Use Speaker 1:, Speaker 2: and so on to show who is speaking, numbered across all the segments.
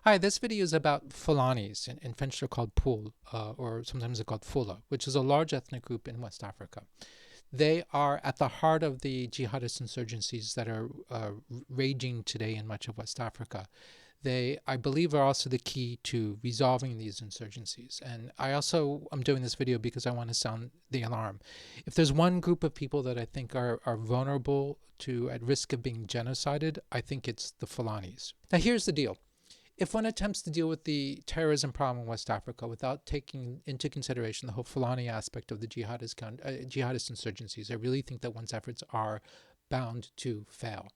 Speaker 1: Hi, this video is about Fulanis. In French they're called Pool, or sometimes they're called Fula, which is a large ethnic group in West Africa. They are at the heart of the jihadist insurgencies that are raging today in much of West Africa. They, I believe, are also the key to resolving these insurgencies. And I'm doing this video because I want to sound the alarm. If there's one group of people that I think are vulnerable to, at risk of being genocided, I think it's the Fulanis. Now here's the deal. If one attempts to deal with the terrorism problem in West Africa without taking into consideration the whole Fulani aspect of the jihadist insurgencies, I really think that one's efforts are bound to fail.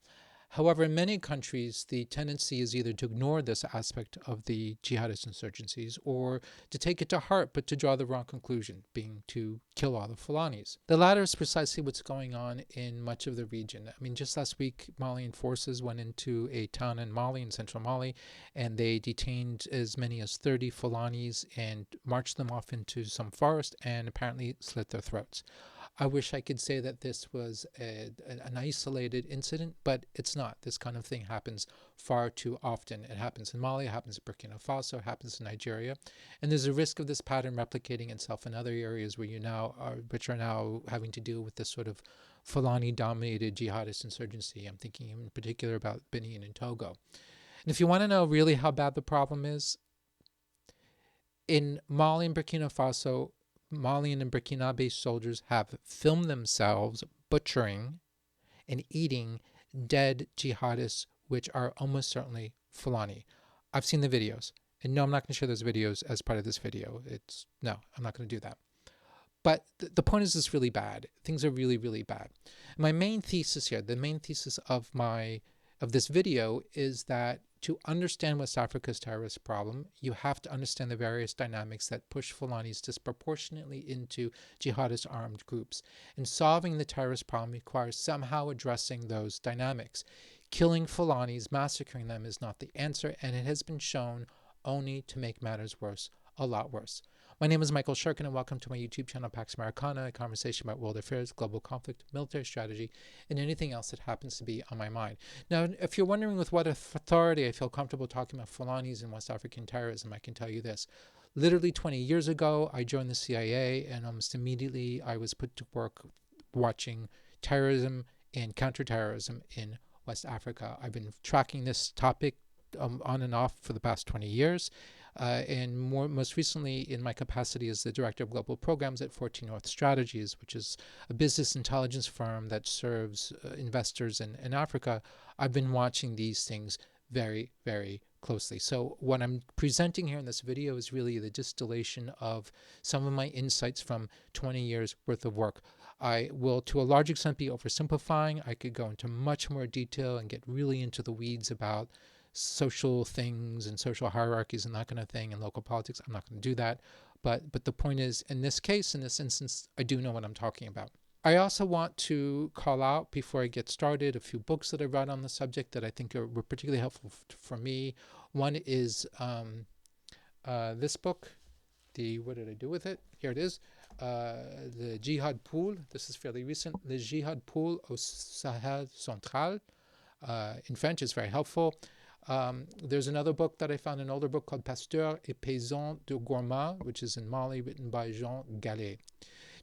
Speaker 1: However, in many countries, the tendency is either to ignore this aspect of the jihadist insurgencies or to take it to heart, but to draw the wrong conclusion, being to kill all the Fulanis. The latter is precisely what's going on in much of the region. I mean, just last week, Malian forces went into a town in Mali, in central Mali, and they detained as many as 30 Fulanis and marched them off into some forest and apparently slit their throats. I wish I could say that this was an isolated incident, but it's not. This kind of thing happens far too often. It happens in Mali, it happens in Burkina Faso, it happens in Nigeria, and there's a risk of this pattern replicating itself in other areas where which are now having to deal with this sort of Fulani-dominated jihadist insurgency. I'm thinking in particular about Benin and Togo. And if you want to know really how bad the problem is, in Mali and Burkina Faso, Malian and Burkinabe soldiers have filmed themselves butchering and eating dead jihadists, which are almost certainly Fulani. I've seen the videos. And no, I'm not going to share those videos as part of this video. No, I'm not going to do that. But the point is, it's really bad. Things are really, really bad. My main thesis here, the main thesis of this video, is that to understand West Africa's terrorist problem, you have to understand the various dynamics that push Fulanis disproportionately into jihadist armed groups. And solving the terrorist problem requires somehow addressing those dynamics. Killing Fulanis, massacring them, is not the answer, and it has been shown only to make matters worse, a lot worse. My name is Michael Shirkin, and welcome to my YouTube channel, Pax Americana, a conversation about world affairs, global conflict, military strategy, and anything else that happens to be on my mind. Now, if you're wondering with what authority I feel comfortable talking about Fulanis and West African terrorism, I can tell you this. Literally 20 years ago, I joined the CIA, and almost immediately I was put to work watching terrorism and counter-terrorism in West Africa. I've been tracking this topic on and off for the past 20 years. And most recently in my capacity as the Director of Global Programs at 14 North Strategies, which is a business intelligence firm that serves investors in Africa, I've been watching these things very, very closely. So what I'm presenting here in this video is really the distillation of some of my insights from 20 years worth of work. I will, to a large extent, be oversimplifying. I could go into much more detail and get really into the weeds about social things and social hierarchies and that kind of thing and local politics. I'm not going to do that. But the point is, in this case, in this instance, I do know what I'm talking about. I also want to call out, before I get started, a few books that I read on the subject that I think were particularly helpful for me. One is this book. What did I do with it? Here it is. The Jihad Pool. This is fairly recent. Le Jihad Pool au Sahel Central. In French, it's very helpful. There's another book that I found, an older book called Pasteur et Paysan de Gourma, which is in Mali, written by Jean Gallet.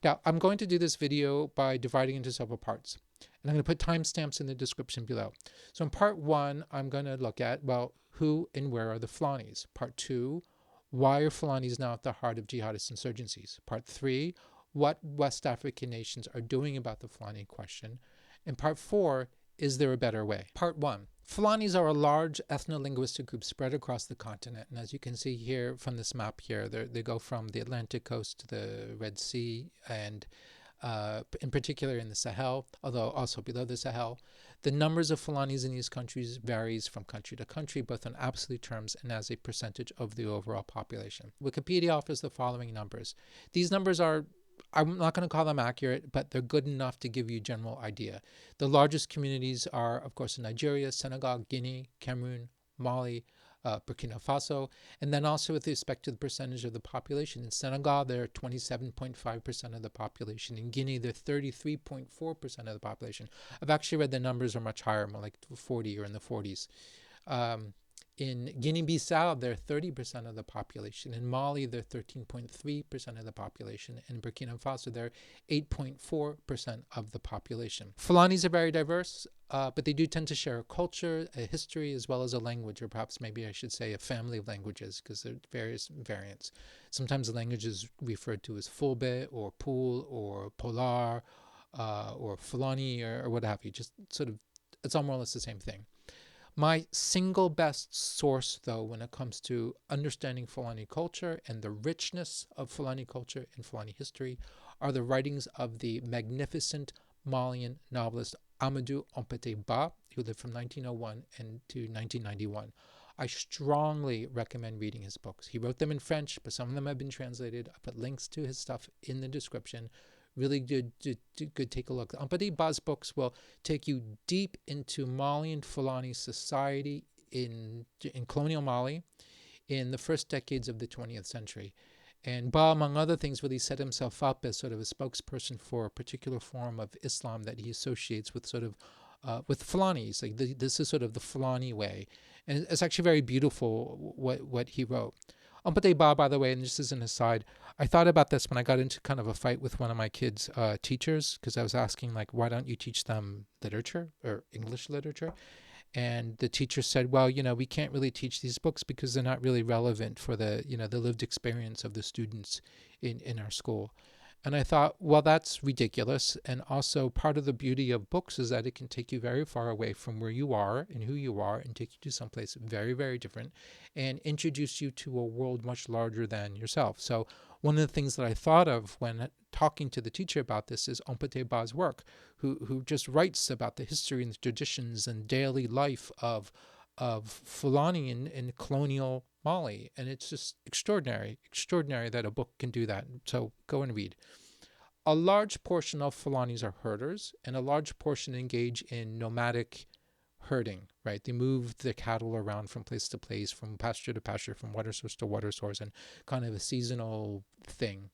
Speaker 1: Now, I'm going to do this video by dividing into several parts. And I'm going to put timestamps in the description below. So in part one, I'm going to look at, well, who and where are the Fulanis? Part two, why are Fulanis now at the heart of jihadist insurgencies? Part three, what West African nations are doing about the Fulani question. And part four, is there a better way? Part one. Fulanis are a large ethno-linguistic group spread across the continent. And as you can see here from this map here, they go from the Atlantic coast to the Red Sea, and in particular in the Sahel, although also below the Sahel. The numbers of Fulanis in these countries varies from country to country, both in absolute terms and as a percentage of the overall population. Wikipedia offers the following numbers. These numbers are, I'm not going to call them accurate, but they're good enough to give you a general idea. The largest communities are, of course, in Nigeria, Senegal, Guinea, Cameroon, Mali, Burkina Faso, and then also with respect to the percentage of the population. In Senegal, they're 27.5% of the population. In Guinea, they're 33.4% of the population. I've actually read the numbers are much higher, more like 40 or in the 40s. In Guinea-Bissau, they're 30% of the population. In Mali, they're 13.3% of the population. In Burkina Faso, they're 8.4% of the population. Fulanis are very diverse, but they do tend to share a culture, a history, as well as a language, or perhaps maybe I should say a family of languages, because there are various variants. Sometimes the language is referred to as Fulbe or Pool or Polar or Fulani or what have you. Just sort of, it's all more or less the same thing. My single best source, though, when it comes to understanding Fulani culture and the richness of Fulani culture and Fulani history, are the writings of the magnificent Malian novelist Amadou Hampâté Bâ, who lived from 1901 to 1991. I strongly recommend reading his books. He wrote them in French, but some of them have been translated. I put links to his stuff in the description. Really good take a look. Hampâté Bâ's books will take you deep into Malian Fulani society in colonial Mali in the first decades of the 20th century. And Bâ, among other things, really set himself up as sort of a spokesperson for a particular form of Islam that he associates with sort of with Fulanis. Like this is sort of the Fulani way. And it's actually very beautiful what he wrote. Hampâté Bâ, by the way, and this is an aside, I thought about this when I got into kind of a fight with one of my kids' teachers, because I was asking, like, why don't you teach them literature or English literature? And the teacher said, well, we can't really teach these books because they're not really relevant for the lived experience of the students in our school. And I thought, well, that's ridiculous. And also part of the beauty of books is that it can take you very far away from where you are and who you are and take you to someplace very, very different and introduce you to a world much larger than yourself. So one of the things that I thought of when talking to the teacher about this is Hampâté Bâ's work, who just writes about the history and the traditions and daily life of Fulani in colonial Mali. And it's just extraordinary that a book can do that. So go and read. A large portion of Fulanis are herders, and a large portion engage in nomadic herding, right? They move the cattle around from place to place, from pasture to pasture, from water source to water source, and kind of a seasonal thing.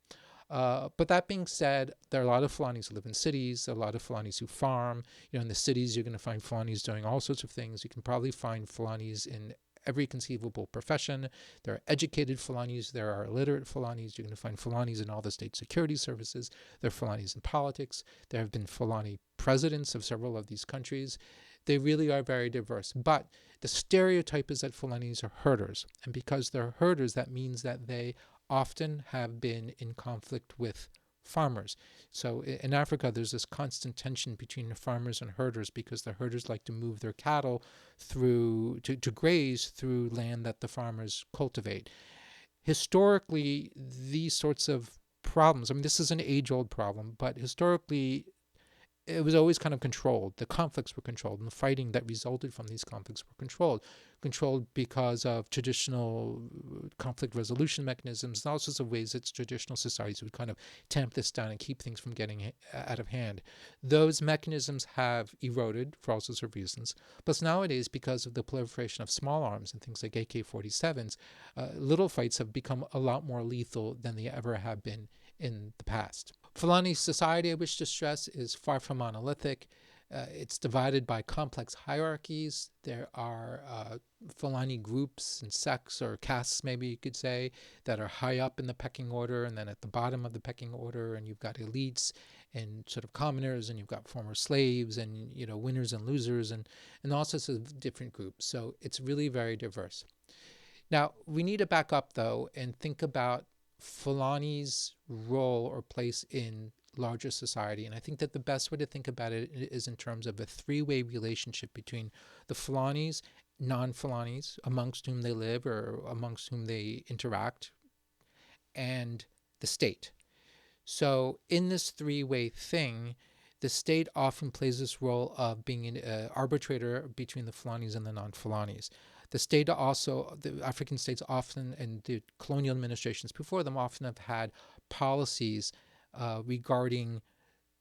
Speaker 1: But that being said, there are a lot of Fulanis who live in cities. There are a lot of Fulanis who farm. In the cities, you're going to find Fulanis doing all sorts of things. You can probably find Fulanis in every conceivable profession. There are educated Fulanis. There are illiterate Fulanis. You're going to find Fulanis in all the state security services. There are Fulanis in politics. There have been Fulani presidents of several of these countries. They really are very diverse. But the stereotype is that Fulanis are herders. And because they're herders, that means that they often have been in conflict with farmers. So in Africa, there's this constant tension between the farmers and herders because the herders like to move their cattle through to graze through land that the farmers cultivate. Historically, these sorts of problems, I mean, this is an age-old problem, but historically, it was always kind of controlled. The conflicts were controlled, and the fighting that resulted from these conflicts were controlled because of traditional conflict resolution mechanisms and all sorts of ways that traditional societies would kind of tamp this down and keep things from getting out of hand. Those mechanisms have eroded for all sorts of reasons. Plus nowadays, because of the proliferation of small arms and things like AK-47s, little fights have become a lot more lethal than they ever have been in the past. Fulani society, I wish to stress, is far from monolithic. It's divided by complex hierarchies. There are Fulani groups and sects or castes, maybe you could say, that are high up in the pecking order and then at the bottom of the pecking order. And you've got elites and sort of commoners, and you've got former slaves and, winners and losers and all sorts of different groups. So it's really very diverse. Now, we need to back up, though, and think about Fulani's role or place in larger society. And I think that the best way to think about it is in terms of a three-way relationship between the Fulanis, non-Fulanis, amongst whom they live or amongst whom they interact, and the state. So in this three-way thing, the state often plays this role of being an arbitrator between the Fulanis and the non-Fulanis. The state also, the African states often, and the colonial administrations before them often have had policies regarding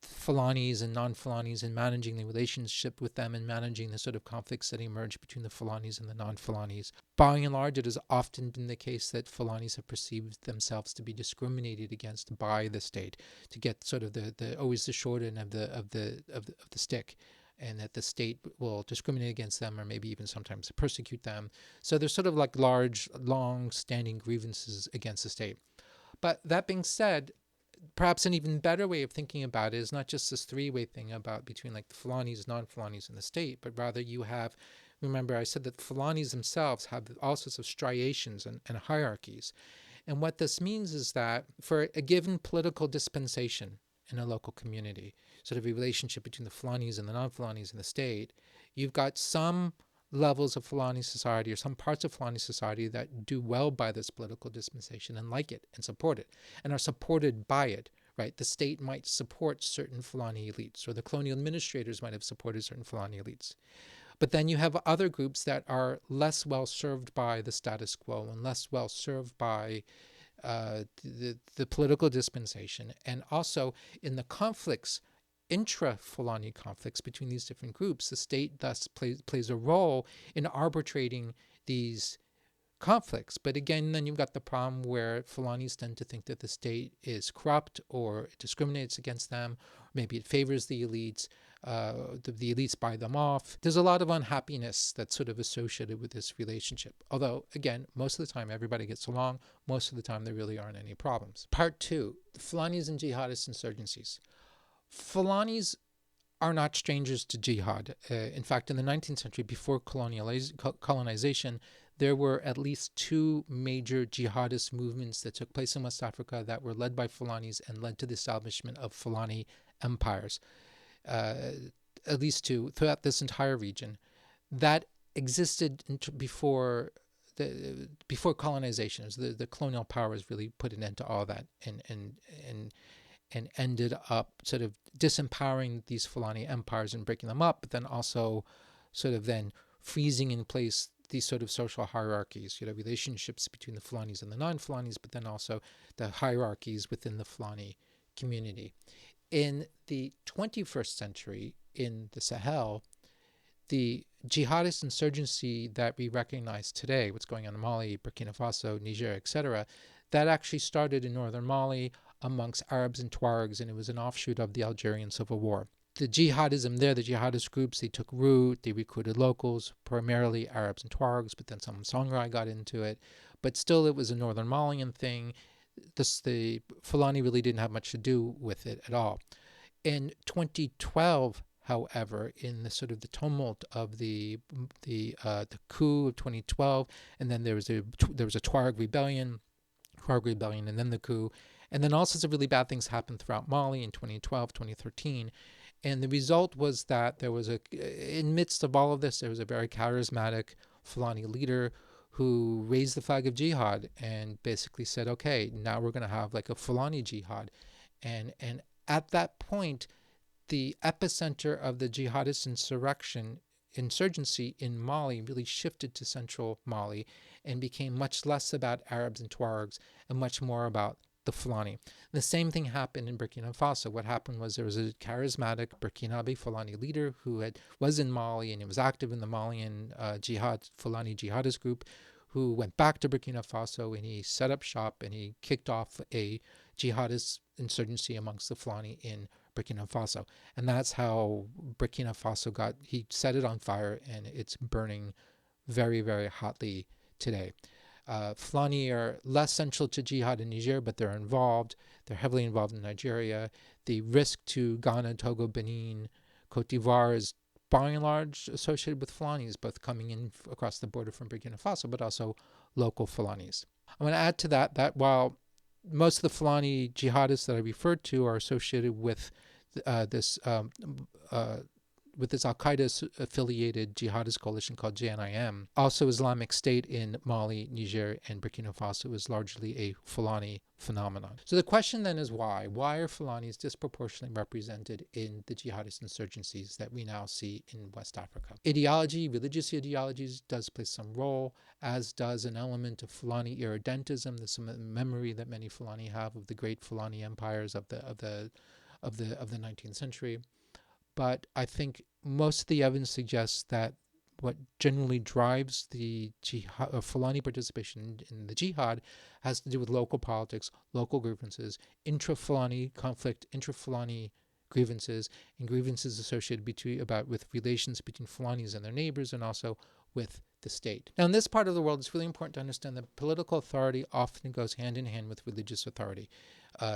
Speaker 1: Fulanis and non-Fulanis and managing the relationship with them and managing the sort of conflicts that emerge between the Fulanis and the non-Fulanis. By and large, it has often been the case that Fulanis have perceived themselves to be discriminated against by the state, to get sort of the always the short end of the stick. and that the state will discriminate against them or maybe even sometimes persecute them. So there's sort of like large, long-standing grievances against the state. But that being said, perhaps an even better way of thinking about it is not just this three-way thing about between like the Fulanis, non-Fulanis, and the state, but rather you have, remember I said that Fulanis themselves have all sorts of striations and hierarchies. And what this means is that for a given political dispensation in a local community, sort of a relationship between the Fulanis and the non-Fulanis and the state, you've got some levels of Fulani society or some parts of Fulani society that do well by this political dispensation and like it and support it and are supported by it, right? The state might support certain Fulani elites, or the colonial administrators might have supported certain Fulani elites. But then you have other groups that are less well served by the status quo and less well served by the political dispensation. And also in the conflicts, intra-Fulani conflicts between these different groups, the state thus plays a role in arbitrating these conflicts. But again, then you've got the problem where Fulanis tend to think that the state is corrupt or it discriminates against them, or maybe it favors the elites. The elites buy them off. There's a lot of unhappiness that's sort of associated with this relationship. Although, again, most of the time everybody gets along. Most of the time there really aren't any problems. Part 2, Fulanis and jihadist insurgencies. Fulanis are not strangers to jihad. In fact, in the 19th century, before colonization, there were at least 2 major jihadist movements that took place in West Africa that were led by Fulanis and led to the establishment of Fulani empires. At least 2 throughout this entire region that existed before colonization. The colonial powers really put an end to all that and ended up sort of disempowering these Fulani empires and breaking them up, but then also sort of then freezing in place these sort of social hierarchies, relationships between the Fulanis and the non-Fulanis, but then also the hierarchies within the Fulani community. In the 21st century, in the Sahel, the jihadist insurgency that we recognize today, what's going on in Mali, Burkina Faso, Niger, etc., that actually started in northern Mali amongst Arabs and Tuaregs, and it was an offshoot of the Algerian Civil War. The jihadism there, the jihadist groups, they took root, they recruited locals, primarily Arabs and Tuaregs, but then some Sangrai got into it. But still, it was a northern Malian thing. The Fulani really didn't have much to do with it at all. In 2012, however, in the sort of the tumult of the coup of 2012, and then there was a Tuareg rebellion, and then the coup, and then all sorts of really bad things happened throughout Mali in 2012, 2013. And the result was that there was in midst of all of this, there was a very charismatic Fulani leader who raised the flag of jihad and basically said, okay, now we're going to have like a Fulani jihad. And at that point, the epicenter of the jihadist insurgency in Mali really shifted to central Mali and became much less about Arabs and Tuaregs and much more about the Fulani. The same thing happened in Burkina Faso. What happened was there was a charismatic Burkinabe Fulani leader who was in Mali and he was active in the Malian Fulani jihadist group, who went back to Burkina Faso and he set up shop and he kicked off a jihadist insurgency amongst the Fulani in Burkina Faso. And that's how Burkina Faso he set it on fire, and it's burning very, very hotly today. Fulani are less central to jihad in Niger, but they're involved. They're heavily involved in Nigeria. The risk to Ghana, Togo, Benin, Cote d'Ivoire is by and large associated with Fulanis, both coming in across the border from Burkina Faso, but also local Fulanis. I'm going to add to that while most of the Fulani jihadists that I referred to are associated with this Al-Qaeda affiliated jihadist coalition called JNIM. Also, Islamic State in Mali, Niger, and Burkina Faso is largely a Fulani phenomenon. So the question then is why? Why are Fulanis disproportionately represented in the jihadist insurgencies that we now see in West Africa? Ideology, religious ideologies does play some role, as does an element of Fulani irredentism. There's some memory that many Fulani have of the great Fulani empires of the 19th century. But I think most of the evidence suggests that what generally drives the Fulani participation in the jihad has to do with local politics, local grievances, intra-Fulani conflict, intra-Fulani grievances, and grievances associated with relations between Fulanis and their neighbors, and also with the state. Now, in this part of the world, it's really important to understand that political authority often goes hand in hand with religious authority.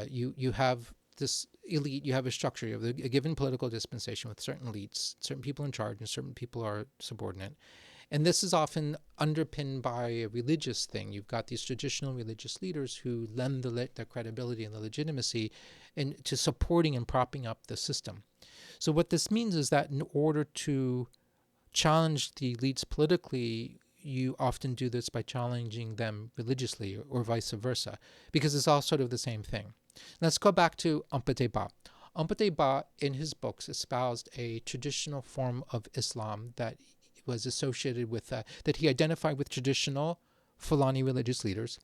Speaker 1: You have this elite, you have a structure, you have a given political dispensation with certain elites, certain people in charge, and certain people are subordinate. And this is often underpinned by a religious thing. You've got these traditional religious leaders who lend their credibility and the legitimacy to supporting and propping up the system. So what this means is that in order to challenge the elites politically, you often do this by challenging them religiously, or vice versa, because it's all sort of the same thing. Let's go back to Hampâté Bâ. Hampâté Bâ, in his books, espoused a traditional form of Islam that was associated with, that he identified with traditional Fulani religious leaders.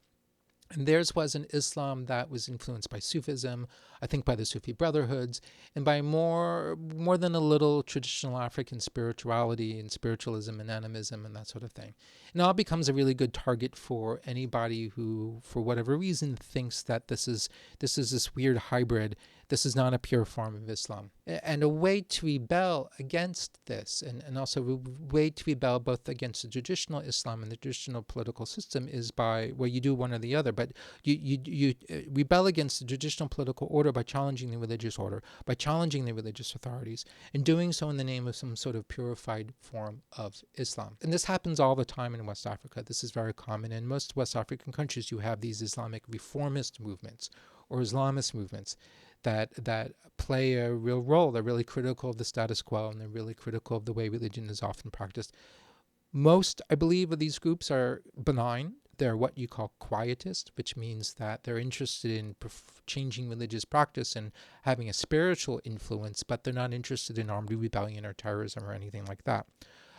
Speaker 1: And theirs was an Islam that was influenced by Sufism, I think by the Sufi brotherhoods, and by more than a little traditional African spirituality and spiritualism and animism and that sort of thing. And it all becomes a really good target for anybody who, for whatever reason, thinks that this is this weird hybrid. This is not a pure form of Islam. And a way to rebel against this, and also a way to rebel both against the traditional Islam and the traditional political system, is by, well, you do one or the other, but you rebel against the traditional political order by challenging the religious order, by challenging the religious authorities, and doing so in the name of some sort of purified form of Islam. And this happens all the time in West Africa. This is very common. In most West African countries, you have these Islamic reformist movements or Islamist movements that play a real role. They're really critical of the status quo, and they're really critical of the way religion is often practiced. Most, I believe, of these groups are benign. They're what you call quietist, which means that they're interested in changing religious practice and having a spiritual influence, but they're not interested in armed rebellion or terrorism or anything like that.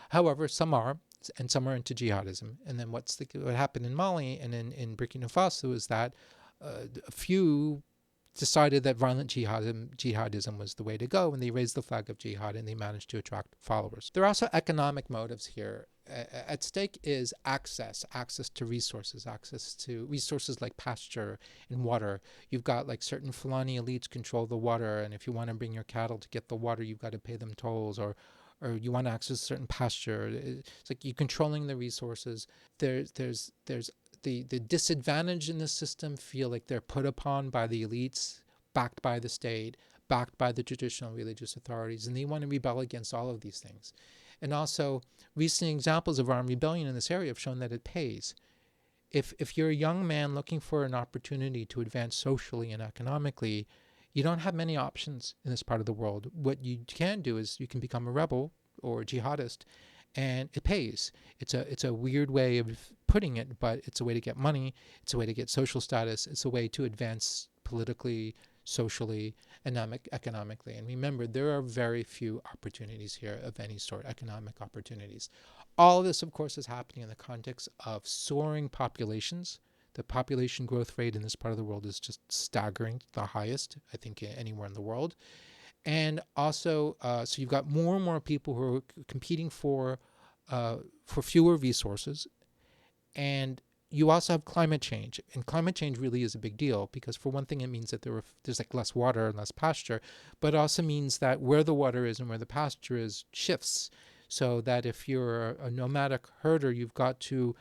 Speaker 1: However, some are, and some are into jihadism. And then what happened in Mali and in Burkina Faso is that a few decided that violent jihadism was the way to go, and they raised the flag of jihad, and they managed to attract followers. There are also economic motives here. At stake is access to resources like pasture and water. You've got like certain Fulani elites control the water, and if you want to bring your cattle to get the water, you've got to pay them tolls, or you want to access certain pasture. It's like you're controlling the resources. There's the disadvantaged in the system feel like they're put upon by the elites, backed by the state, backed by the traditional religious authorities, and they want to rebel against all of these things. And also, recent examples of armed rebellion in this area have shown that it pays. If you're a young man looking for an opportunity to advance socially and economically, you don't have many options in this part of the world. What you can do is you can become a rebel or a jihadist, and it pays. It's a weird way of putting it, but it's a way to get money. It's a way to get social status. It's a way to advance politically, socially, and economically. And remember, there are very few opportunities here of any sort, economic opportunities. All of this, of course, is happening in the context of soaring populations. The population growth rate in this part of the world is just staggering, the highest, I think, anywhere in the world. And also, so you've got more and more people who are competing for fewer resources. And you also have climate change. And climate change really is a big deal because, for one thing, it means that there's like less water and less pasture. But it also means that where the water is and where the pasture is shifts. So that if you're a nomadic herder, you've got to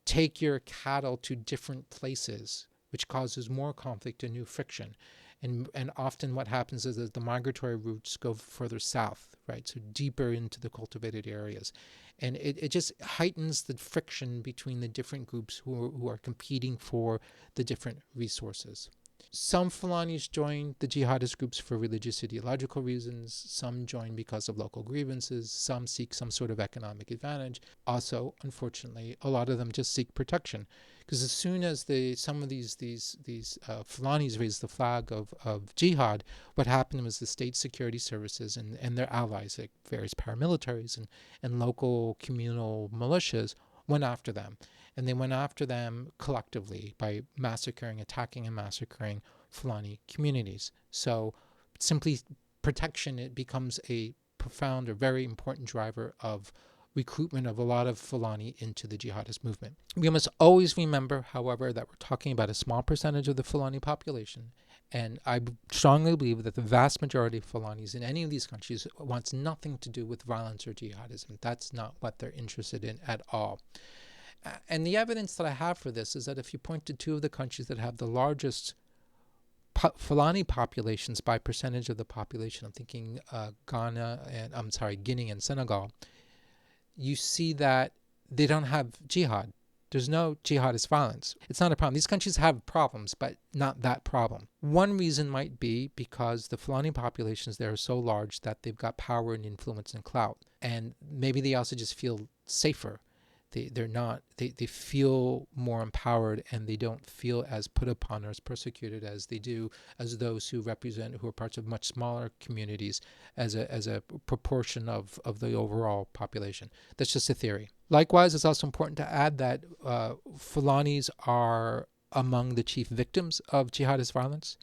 Speaker 1: take your cattle to different places, which causes more conflict and new friction. And often what happens is that the migratory routes go further south, right? So deeper into the cultivated areas. And it just heightens the friction between the different groups who are competing for the different resources. Some Fulanis join the jihadist groups for religious ideological reasons. Some join because of local grievances. Some seek some sort of economic advantage. Also, unfortunately, a lot of them just seek protection. Because as soon as some of these Fulanis raised the flag of jihad, what happened was the state security services and their allies, like various paramilitaries and local communal militias, went after them. And they went after them collectively by attacking and massacring Fulani communities. So simply protection, it becomes a profound or very important driver of recruitment of a lot of Fulani into the jihadist movement. We must always remember, however, that we're talking about a small percentage of the Fulani population, And I strongly believe that the vast majority of Fulanis in any of these countries wants nothing to do with violence or jihadism. That's not what they're interested in at all. And the evidence that I have for this is that if you point to two of the countries that have the largest Fulani populations by percentage of the population, I'm thinking Guinea and Senegal, you see that they don't have jihad. There's no jihadist violence. It's not a problem. These countries have problems, but not that problem. One reason might be because the Fulani populations there are so large that they've got power and influence and clout. And maybe they also just feel safer. They feel more empowered, and they don't feel as put upon or as persecuted as they do as those who are parts of much smaller communities as a proportion of the overall population. That's just a theory. Likewise, it's also important to add that Fulanis are among the chief victims of jihadist violence,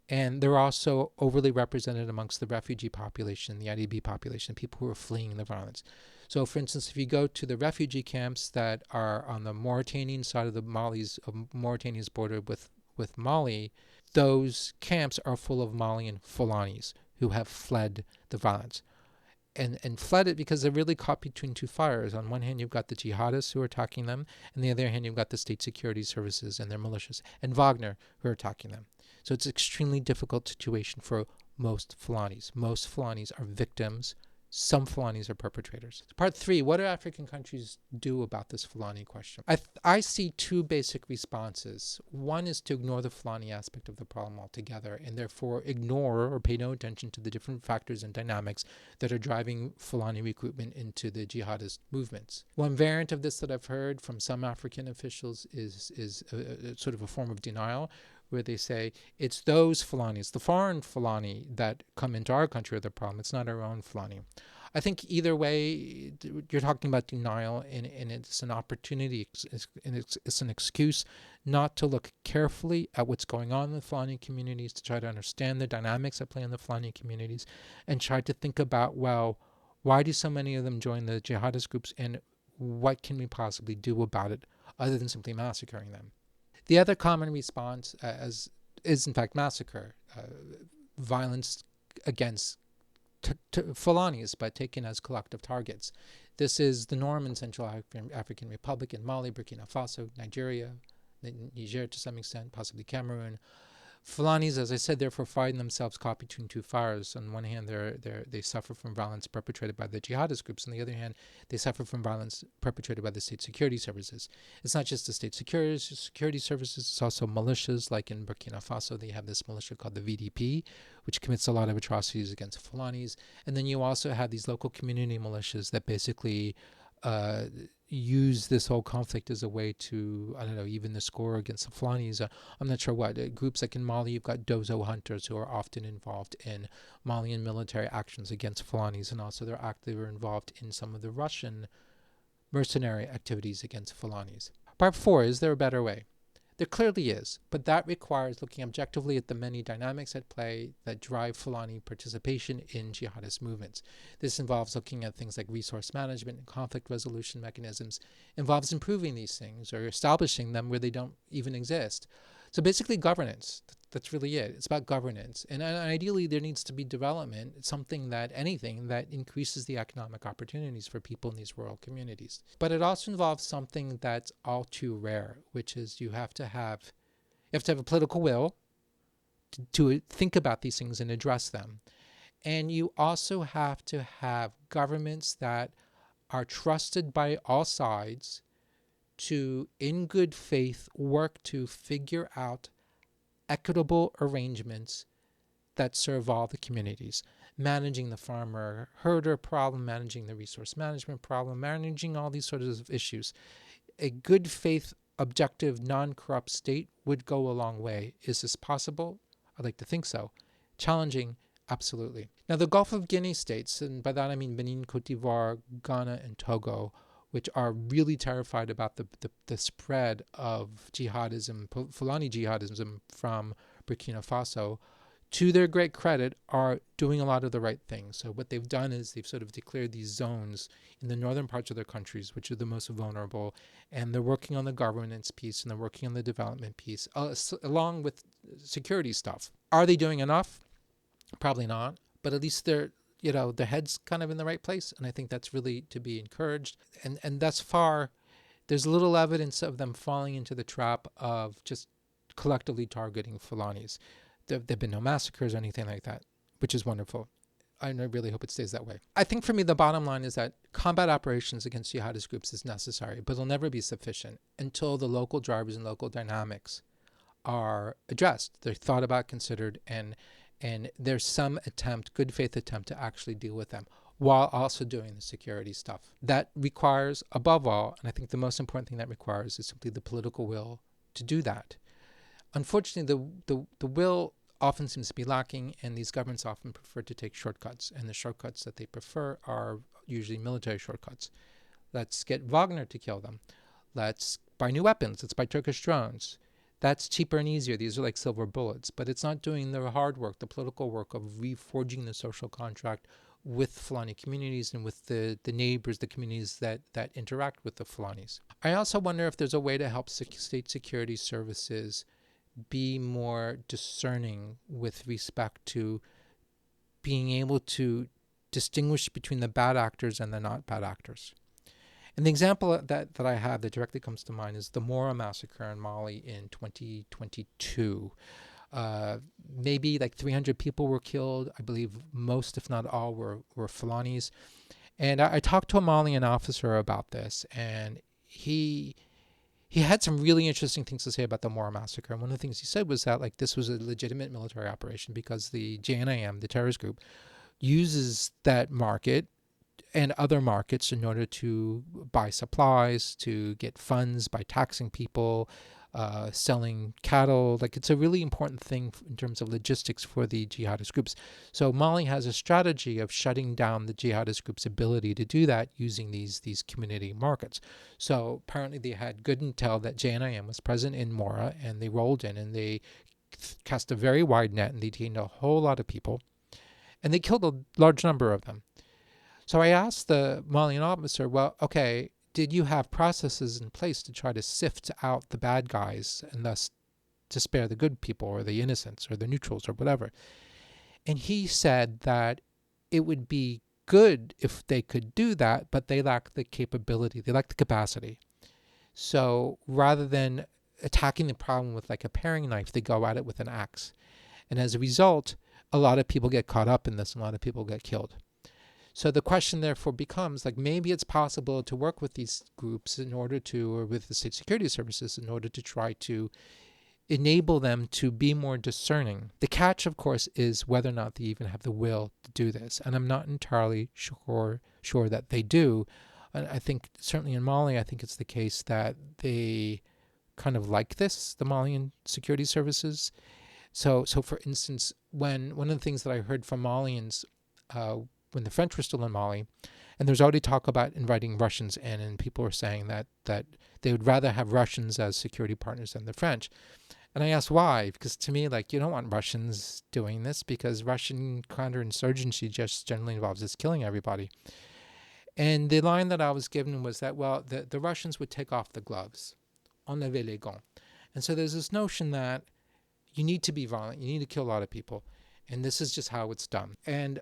Speaker 1: and they're also overly represented amongst the refugee population, the IDP population, people who are fleeing the violence. So, for instance, if you go to the refugee camps that are on the Mauritanian side of Mauritania's border with Mali, those camps are full of Malian Fulanis who have fled the violence. And fled it because they're really caught between two fires. On one hand, you've got the jihadists who are attacking them, and on the other hand, you've got the state security services and their militias, and Wagner who are attacking them. So it's an extremely difficult situation for most Fulanis. Most Fulanis are victims. Some Fulanis are perpetrators. Part 3, what do African countries do about this Fulani question? I see two basic responses. One is to ignore the Fulani aspect of the problem altogether, and therefore ignore or pay no attention to the different factors and dynamics that are driving Fulani recruitment into the jihadist movements. One variant of this that I've heard from some African officials is a sort of a form of denial, where they say it's those Fulanis, the foreign Fulani that come into our country are the problem. It's not our own Fulani. I think either way, you're talking about denial, and it's an opportunity, it's an excuse not to look carefully at what's going on in the Fulani communities, to try to understand the dynamics at play in the Fulani communities, and try to think about, well, why do so many of them join the jihadist groups, and what can we possibly do about it other than simply massacring them? The other common response is in fact massacre, violence against Fulanis, but taken as collective targets. This is the norm in Central African Republic, in Mali, Burkina Faso, Nigeria, Niger to some extent, possibly Cameroon. Fulanis, as I said, therefore find themselves caught between two fires. On one hand, they suffer from violence perpetrated by the jihadist groups. On the other hand, they suffer from violence perpetrated by the state security services. It's not just the state security services, it's also militias. Like in Burkina Faso, they have this militia called the VDP, which commits a lot of atrocities against Fulanis. And then you also have these local community militias that basically use this whole conflict as a way to, I don't know, even the score against the Fulanis. I'm not sure what. Groups like in Mali, you've got Dozo hunters who are often involved in Malian military actions against Fulanis, and also they were involved in some of the Russian mercenary activities against Fulanis. Part 4, is there a better way? There clearly is, but that requires looking objectively at the many dynamics at play that drive Fulani participation in jihadist movements. This involves looking at things like resource management and conflict resolution mechanisms, involves improving these things or establishing them where they don't even exist. So basically governance, that's really it. It's about governance. And ideally there needs to be development, anything that increases the economic opportunities for people in these rural communities. But it also involves something that's all too rare, which is you have to have a political will to think about these things and address them. And you also have to have governments that are trusted by all sides to, in good faith, work to figure out equitable arrangements that serve all the communities, managing the farmer-herder problem, managing the resource management problem, managing all these sorts of issues. A good faith, objective, non-corrupt state would go a long way. Is this possible? I'd like to think so. Challenging? Absolutely. Now, the Gulf of Guinea states, and by that I mean Benin, Cote d'Ivoire, Ghana, and Togo, which are really terrified about the spread of jihadism, Fulani jihadism from Burkina Faso, to their great credit, are doing a lot of the right things. So what they've done is they've sort of declared these zones in the northern parts of their countries, which are the most vulnerable, and they're working on the governance piece and they're working on the development piece, along with security stuff. Are they doing enough? Probably not, but at least they're, their head's kind of in the right place, and I think that's really to be encouraged. And thus far, there's little evidence of them falling into the trap of just collectively targeting Fulanis. There've been no massacres or anything like that, which is wonderful. I really hope it stays that way. I think for me, the bottom line is that combat operations against jihadist groups is necessary, but it'll never be sufficient until the local drivers and local dynamics are addressed. They're thought about, considered, and there's some attempt, good faith attempt, to actually deal with them while also doing the security stuff. That requires, above all, and I think the most important thing that requires is simply the political will to do that. Unfortunately, the will often seems to be lacking, and these governments often prefer to take shortcuts, and the shortcuts that they prefer are usually military shortcuts. Let's get Wagner to kill them. Let's buy new weapons. Let's buy Turkish drones. That's cheaper and easier. These are like silver bullets, but it's not doing the hard work, the political work of reforging the social contract with Fulani communities and with the neighbors, the communities that interact with the Fulanis. I also wonder if there's a way to help state security services be more discerning with respect to being able to distinguish between the bad actors and the not bad actors. And the example that I have that directly comes to mind is the Moura massacre in Mali in 2022. Maybe like 300 people were killed. I believe most, if not all, were Fulanis. And I talked to a Malian officer about this, and he had some really interesting things to say about the Moura massacre. And one of the things he said was that this was a legitimate military operation because the JNIM, the terrorist group, uses that market and other markets in order to buy supplies, to get funds by taxing people, selling cattle. It's a really important thing in terms of logistics for the jihadist groups. So Mali has a strategy of shutting down the jihadist groups' ability to do that using these community markets. So apparently they had good intel that JNIM was present in Moura, and they rolled in and they cast a very wide net, and they detained a whole lot of people, and they killed a large number of them. So I asked the Malian officer, well, okay, did you have processes in place to try to sift out the bad guys and thus to spare the good people or the innocents or the neutrals or whatever? And he said that it would be good if they could do that, but they lack the capability, they lack the capacity. So rather than attacking the problem with a paring knife, they go at it with an axe. And as a result, a lot of people get caught up in this, and a lot of people get killed. So the question therefore becomes, maybe it's possible to work with these groups in order to, or with the state security services in order to try to enable them to be more discerning. The catch, of course, is whether or not they even have the will to do this. And I'm not entirely sure that they do. And I think certainly in Mali, I think it's the case that they kind of like this, the Malian security services. So for instance, when one of the things that I heard from Malians, when the French were still in Mali, and there's already talk about inviting Russians in, and people were saying that they would rather have Russians as security partners than the French. And I asked why, because to me, you don't want Russians doing this, because Russian counter-insurgency just generally involves just killing everybody. And the line that I was given was that, well, the Russians would take off the gloves, enlever les gants. And so there's this notion that you need to be violent, you need to kill a lot of people, and this is just how it's done. And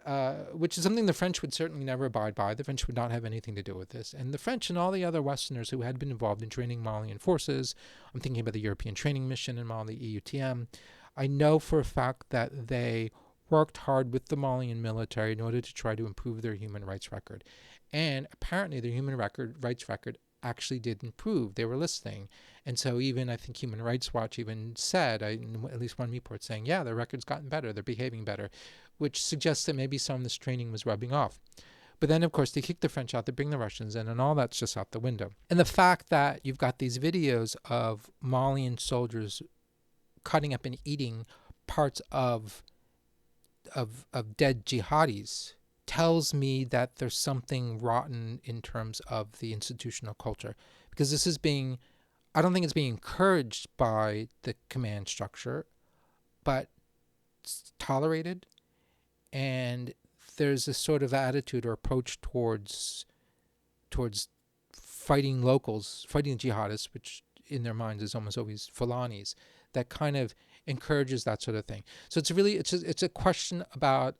Speaker 1: which is something the French would certainly never abide by. The French would not have anything to do with this. And the French and all the other Westerners who had been involved in training Malian forces, I'm thinking about the European Training Mission in Mali, EUTM, I know for a fact that they worked hard with the Malian military in order to try to improve their human rights record. And apparently their human rights record actually did improve. They were listening. And so even, I think Human Rights Watch even said, at least one report saying, yeah, their record's gotten better, they're behaving better, which suggests that maybe some of this training was rubbing off. But then, of course, they kick the French out, they bring the Russians in, and all that's just out the window. And the fact that you've got these videos of Malian soldiers cutting up and eating parts of dead jihadis tells me that there's something rotten in terms of the institutional culture, because this is I don't think it's being encouraged by the command structure, but it's tolerated, and there's a sort of attitude or approach towards fighting locals, fighting jihadists, which in their minds is almost always Fulanis, that kind of encourages that sort of thing. So it's a question about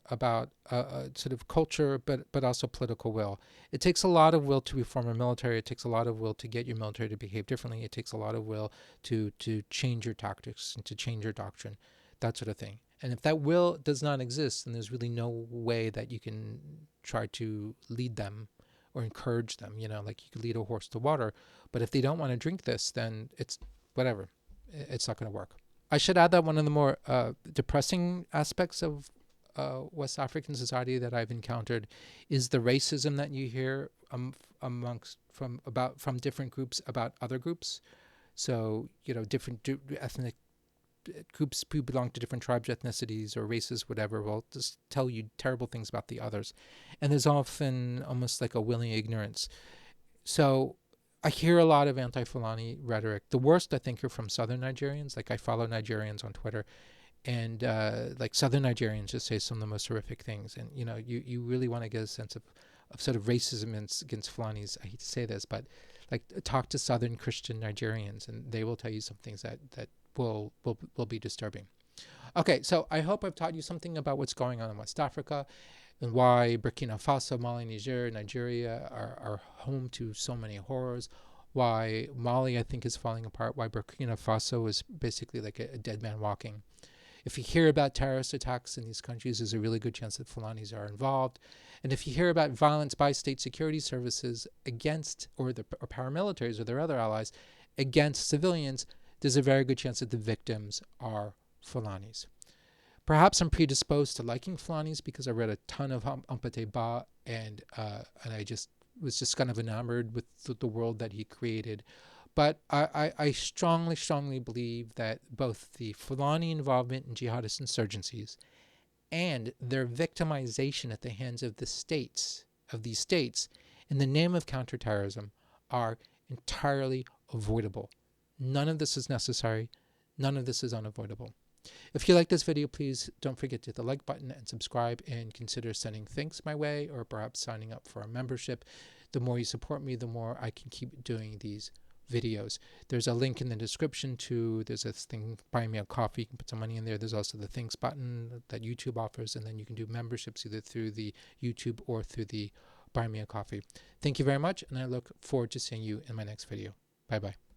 Speaker 1: sort of culture, but also political will. It takes a lot of will to reform a military. It takes a lot of will to get your military to behave differently. It takes a lot of will to change your tactics and to change your doctrine, that sort of thing. And if that will does not exist, then there's really no way that you can try to lead them or encourage them. Like you could lead a horse to water, but if they don't want to drink this, then it's whatever. It's not going to work. I should add that one of the more depressing aspects of West African society that I've encountered is the racism that you hear from different groups about other groups. So different ethnic groups who belong to different tribes, ethnicities, or races, whatever, will just tell you terrible things about the others. And there's often almost like a willing ignorance. So I hear a lot of anti-Fulani rhetoric. The worst, I think, are from southern Nigerians. Like I follow Nigerians on Twitter, and like southern Nigerians just say some of the most horrific things. And, you really want to get a sense of sort of racism against Fulanis. I hate to say this, but like talk to southern Christian Nigerians, and they will tell you some things that will be disturbing. Okay, so I hope I've taught you something about what's going on in West Africa and why Burkina Faso, Mali, Niger, Nigeria are home to so many horrors, why Mali, I think, is falling apart, why Burkina Faso is basically like a dead man walking. If you hear about terrorist attacks in these countries, there's a really good chance that Fulanis are involved. And if you hear about violence by state security services against, or paramilitaries or their other allies, against civilians, there's a very good chance that the victims are Fulanis. Perhaps I'm predisposed to liking Fulanis because I read a ton of Hampâté Bâ, and I was just kind of enamored with the world that he created. But I strongly, strongly believe that both the Fulani involvement in jihadist insurgencies and their victimization at the hands of these states, in the name of counterterrorism, are entirely avoidable. None of this is necessary. None of this is unavoidable. If you like this video, please don't forget to hit the like button and subscribe, and consider sending thanks my way, or perhaps signing up for a membership. The more you support me, the more I can keep doing these videos. There's a link in the description there's this thing, buy me a coffee. You can put some money in there. There's also the thanks button that YouTube offers, and then you can do memberships either through the YouTube or through the buy me a coffee. Thank you very much, and I look forward to seeing you in my next video. Bye-bye.